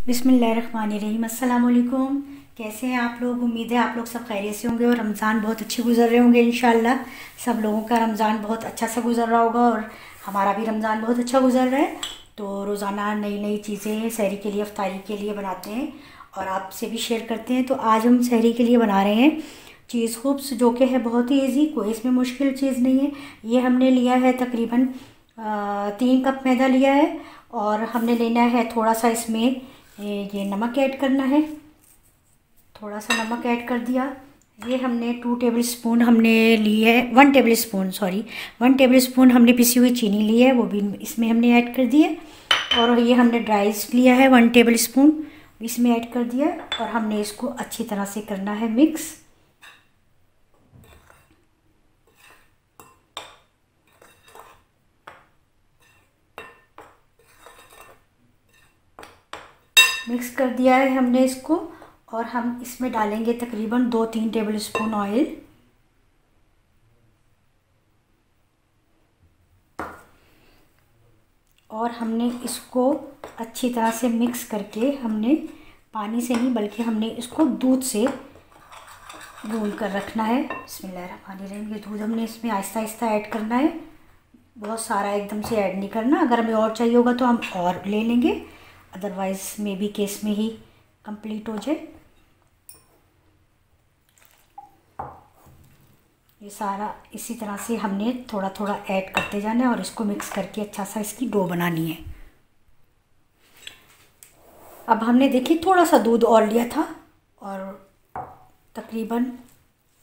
बिस्मिल्लाहिर्रहमानिर्रहीम। अस्सलाम वालेकुम। कैसे हैं आप लोग? उम्मीद है आप लोग सब खैरियत से होंगे और रमज़ान बहुत अच्छे गुजर रहे होंगे। इंशाल्लाह सब लोगों का रमज़ान बहुत अच्छा सा गुजर रहा होगा और हमारा भी रमज़ान बहुत अच्छा गुजर रहा है। तो रोज़ाना नई नई चीज़ें सहरी के लिए, इफ्तारी के लिए बनाते हैं और आपसे भी शेयर करते हैं। तो आज हम सहरी के लिए बना रहे हैं चीज़ खुब्स, जो कि है बहुत ही ईजी, कोई इसमें मुश्किल चीज़ नहीं है। ये हमने लिया है तकरीबन 3 कप मैदा लिया है और हमने लेना है थोड़ा सा इसमें ये नमक ऐड करना है। थोड़ा सा नमक ऐड कर दिया। ये हमने 2 टेबल स्पून हमने ली है, 1 table spoon sorry 1 table spoon हमने पिसी हुई चीनी ली है, वो भी इसमें हमने ऐड कर दी है। और ये हमने ड्राई लिया है 1 टेबल स्पून, इसमें ऐड कर दिया और हमने इसको अच्छी तरह से करना है मिक्स। मिक्स कर दिया है हमने इसको और हम इसमें डालेंगे तकरीबन 2-3 टेबल स्पून ऑयल। और हमने इसको अच्छी तरह से मिक्स करके, हमने पानी से नहीं बल्कि हमने इसको दूध से गूंद कर रखना है। बिस्मिल्लाहिर्रहमानिर्रहीम। ये दूध हमने इसमें आहिस्ता आहिस्ता ऐड करना है, बहुत सारा एकदम से ऐड नहीं करना। अगर हमें और चाहिए होगा तो हम और ले लेंगे, अदरवाइज़ मे बी केस में ही कंप्लीट हो जाए। ये सारा इसी तरह से हमने थोड़ा थोड़ा ऐड करते जाना है और इसको मिक्स करके अच्छा सा इसकी डो बनानी है। अब हमने देखिए थोड़ा सा दूध और लिया था और तकरीबन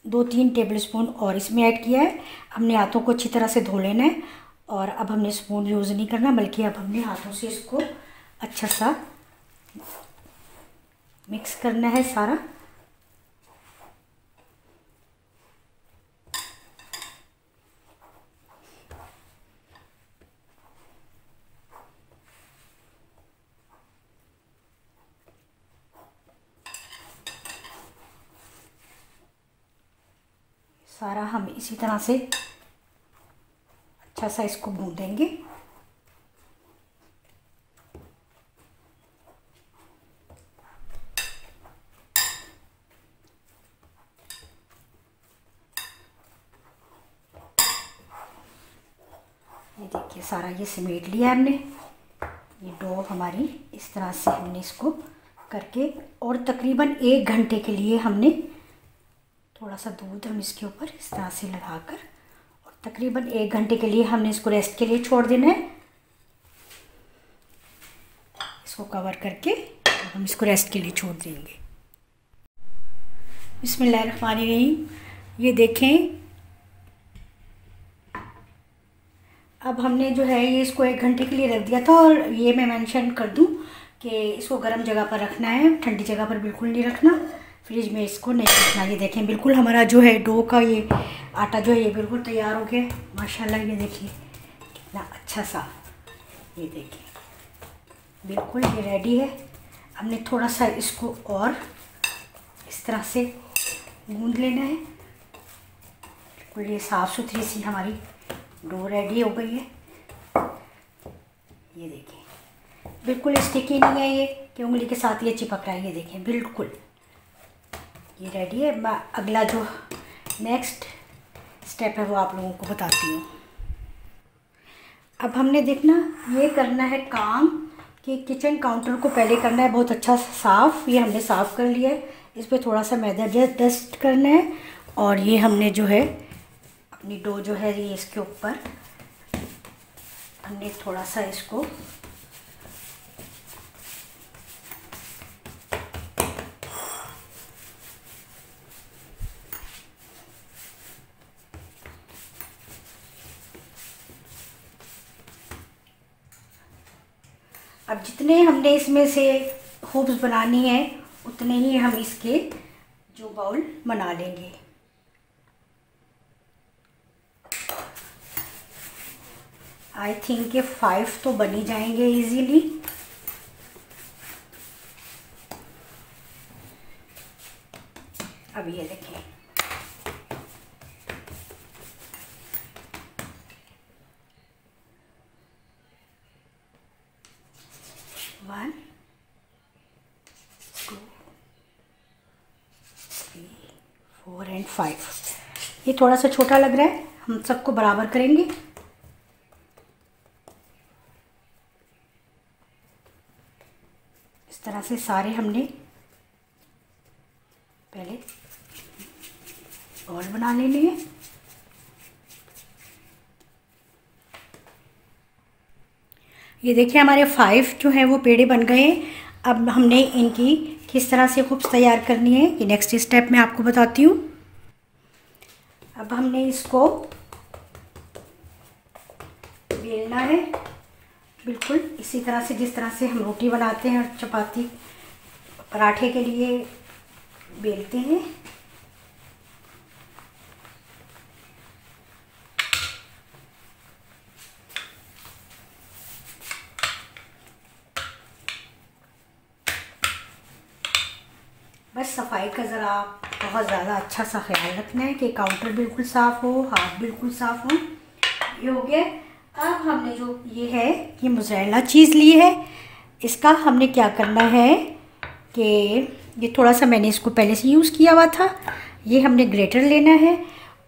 2-3 टेबल स्पून और इसमें ऐड किया है। हमने हाथों को अच्छी तरह से धो लेना है और अब हमने स्पून यूज़ नहीं करना, बल्कि अब हमने हाथों से इसको अच्छा सा मिक्स करना है सारा। सारा हम इसी तरह से अच्छा सा इसको गूंदेंगे। ये देखिए सारा ये समेट लिया हमने, ये डो हमारी इस तरह से हमने इसको करके, और तकरीबन 1 घंटे के लिए हमने थोड़ा सा दूध हम इसके ऊपर इस तरह से लगाकर और तकरीबन 1 घंटे के लिए हमने इसको रेस्ट के लिए छोड़ देना है। इसको कवर करके हम इसको रेस्ट के लिए छोड़ देंगे। बिस्मिल्लाहिर्रहमानिर्रहीम। ये देखें अब हमने जो है ये इसको 1 घंटे के लिए रख दिया था और ये मैं मेंशन कर दूं कि इसको गर्म जगह पर रखना है, ठंडी जगह पर बिल्कुल नहीं रखना, फ्रिज में इसको नहीं रखना। ये देखें बिल्कुल हमारा जो है डो का ये आटा जो है ये बिल्कुल तैयार हो गया माशाल्लाह। ये देखिए कितना अच्छा सा, ये देखिए बिल्कुल ये रेडी है। हमने थोड़ा सा इसको और इस तरह से गूंद लेना है। बिल्कुल ये साफ़ सुथरी सी हमारी डो रेडी हो गई है। ये देखिए बिल्कुल स्टिकी नहीं है ये कि उंगली के साथ ये चिपक रहा है। ये देखें बिल्कुल ये रेडी है। मैं अगला जो नेक्स्ट स्टेप है वो आप लोगों को बताती हूँ। अब हमने देखना ये करना है काम कि किचन काउंटर को पहले करना है बहुत अच्छा साफ़। ये हमने साफ़ कर लिया है, इस पर थोड़ा सा मैदा डस्ट करना है और ये हमने जो है अपनी डो जो है ये इसके ऊपर हमने थोड़ा सा इसको अब जितने हमने इसमें से खूब्स बनानी है उतने ही हम इसके जो बाउल बना लेंगे। आई थिंक के 5 तो बन ही जाएंगे इजीली। अब ये देखिए 1 4 और 5। ये थोड़ा सा छोटा लग रहा है, हम सबको बराबर करेंगे। इस तरह से सारे हमने पहले बॉल बना लेने हैं। ये देखिए हमारे 5 जो है वो पेड़े बन गए हैं। अब हमने इनकी किस तरह से हुक्स तैयार करनी है ये नेक्स्ट स्टेप में आपको बताती हूँ। अब हमने इसको बेलना है, बिल्कुल इसी तरह से जिस तरह से हम रोटी बनाते हैं और चपाती पराठे के लिए बेलते हैं। बस सफाई का ज़रा बहुत ज़्यादा अच्छा सा ख्याल रखना है कि काउंटर बिल्कुल साफ़ हो, हाथ बिल्कुल साफ़ हो। ये हो गया। अब हमने जो ये है ये मोज़रेला चीज़ ली है, इसका हमने क्या करना है कि ये थोड़ा सा मैंने इसको पहले से यूज़ किया हुआ था, ये हमने ग्रेटर लेना है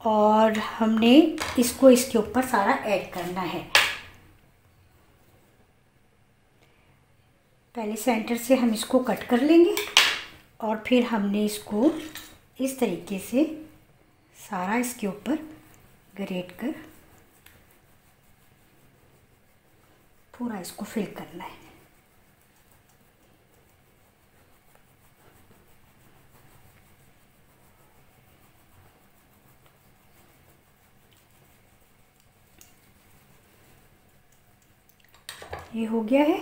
और हमने इसको इसके ऊपर सारा ऐड करना है। पहले सेंटर से हम इसको कट कर लेंगे और फिर हमने इसको इस तरीके से सारा इसके ऊपर ग्रेट कर पूरा इसको फिल करना है। ये हो गया है।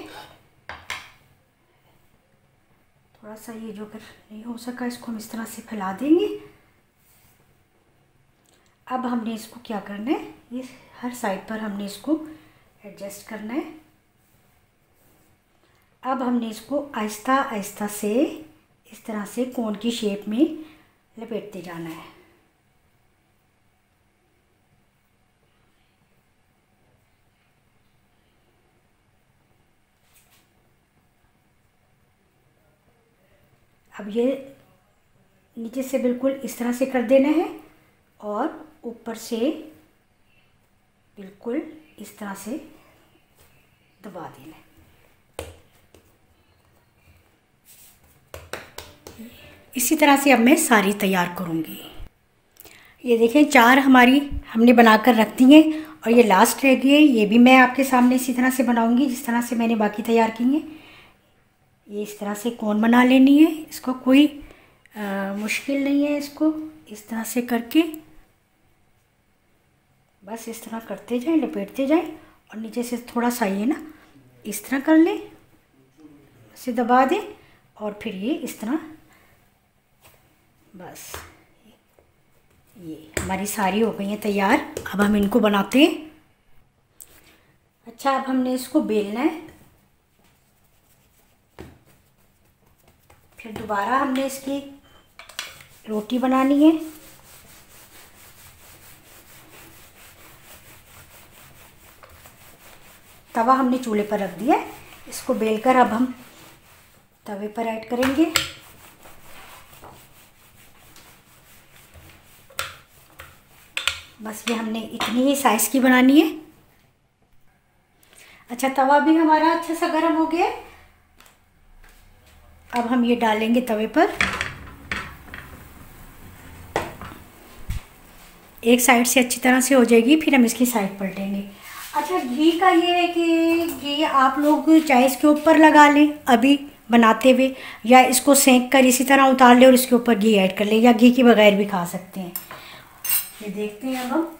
थोड़ा सा ये जो अगर नहीं हो सका इसको हम इस तरह से फैला देंगे। अब हमने इसको क्या करना है, ये हर साइड पर हमने इसको एडजस्ट करना है। अब हमने इसको आहिस्ता आहिस्ता से इस तरह से कोन की शेप में लपेटते जाना है। अब ये नीचे से बिल्कुल इस तरह से कर देना है और ऊपर से बिल्कुल इस तरह से दबा देना है। इसी तरह से अब मैं सारी तैयार करूँगी। ये देखें 4 हमारी हमने बनाकर रख दी हैं और ये लास्ट रह गई है, ये भी मैं आपके सामने इसी तरह से बनाऊँगी जिस तरह से मैंने बाकी तैयार की हैं। ये इस तरह से कोन बना लेनी है, इसको कोई मुश्किल नहीं है। इसको इस तरह से करके बस इस तरह करते जाएं, लपेटते जाएं और नीचे से थोड़ा सा ये ना इस तरह कर लें, इसे दबा दें और फिर ये इस तरह। बस ये हमारी सारी हो गई हैं तैयार। अब हम इनको बनाते हैं। अच्छा, अब हमने इसको बेलना है, फिर दोबारा हमने इसकी रोटी बनानी है। तवा हमने चूल्हे पर रख दिया है, इसको बेलकर अब हम तवे पर ऐड करेंगे। बस ये हमने इतनी ही साइज़ की बनानी है। अच्छा, तवा भी हमारा अच्छा सा गर्म हो गया। अब हम ये डालेंगे तवे पर। एक साइड से अच्छी तरह से हो जाएगी, फिर हम इसकी साइड पलटेंगे। अच्छा, घी का ये है कि घी आप लोग चाहे इसके ऊपर लगा लें अभी बनाते हुए, या इसको सेंक कर इसी तरह उतार लें और इसके ऊपर घी ऐड कर लें, या घी के बगैर भी खा सकते हैं। ये देखते हैं अब हम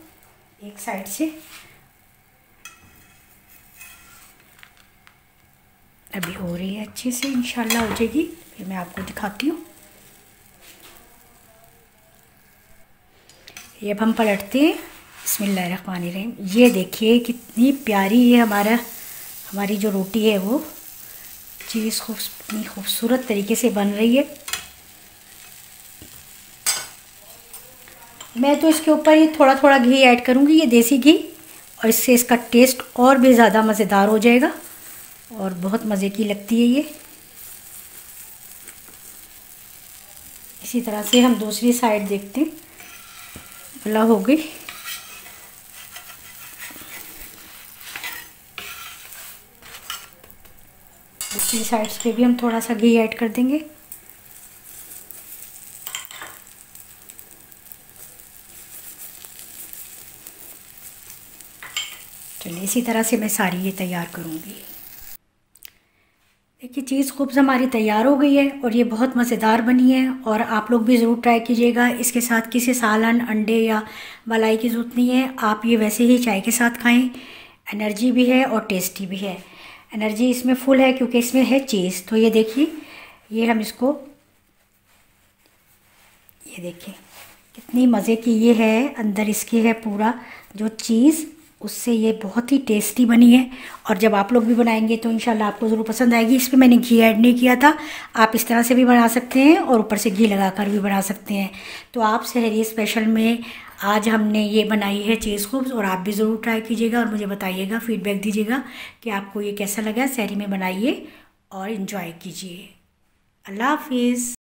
एक साइड से। अभी हो रही है अच्छे से, इंशाल्लाह हो जाएगी, फिर मैं आपको दिखाती हूँ। ये अब हम पलटते हैं। बिस्मिल्लाहिर्रहमानिर्रहीम। ये देखिए कितनी प्यारी ये हमारी जो रोटी है वो चीज़ इतनी खूबसूरत तरीके से बन रही है। मैं तो इसके ऊपर ही थोड़ा थोड़ा घी ऐड करूँगी, ये देसी घी, और इससे इसका टेस्ट और भी ज़्यादा मज़ेदार हो जाएगा और बहुत मज़े की लगती है ये। इसी तरह से हम दूसरी साइड देखते हैं। भला हो गई। दूसरी साइड्स पे भी हम थोड़ा सा घी ऐड कर देंगे। चलिए इसी तरह से मैं सारी ये तैयार करूँगी। देखिए चीज़ खूब्स हमारी तैयार हो गई है और ये बहुत मज़ेदार बनी है और आप लोग भी ज़रूर ट्राई कीजिएगा। इसके साथ किसी सालन, अंडे या मलाई की ज़रूरत नहीं है, आप ये वैसे ही चाय के साथ खाएं। एनर्जी भी है और टेस्टी भी है। एनर्जी इसमें फुल है क्योंकि इसमें है चीज़। तो ये देखिए, ये हम इसको, ये देखिए कितनी मज़े की ये है, अंदर इसके है पूरा जो चीज़, उससे ये बहुत ही टेस्टी बनी है। और जब आप लोग भी बनाएंगे तो इंशाल्लाह आपको ज़रूर पसंद आएगी। इस पर मैंने घी ऐड नहीं किया था, आप इस तरह से भी बना सकते हैं और ऊपर से घी लगाकर भी बना सकते हैं। तो आप सहरी स्पेशल में आज हमने ये बनाई है चीज़ खूब्स, और आप भी ज़रूर ट्राई कीजिएगा और मुझे बताइएगा, फीडबैक दीजिएगा कि आपको ये कैसा लगा। सहरी में बनाइए और इन्जॉय कीजिए। अल्लाह हाफिज़।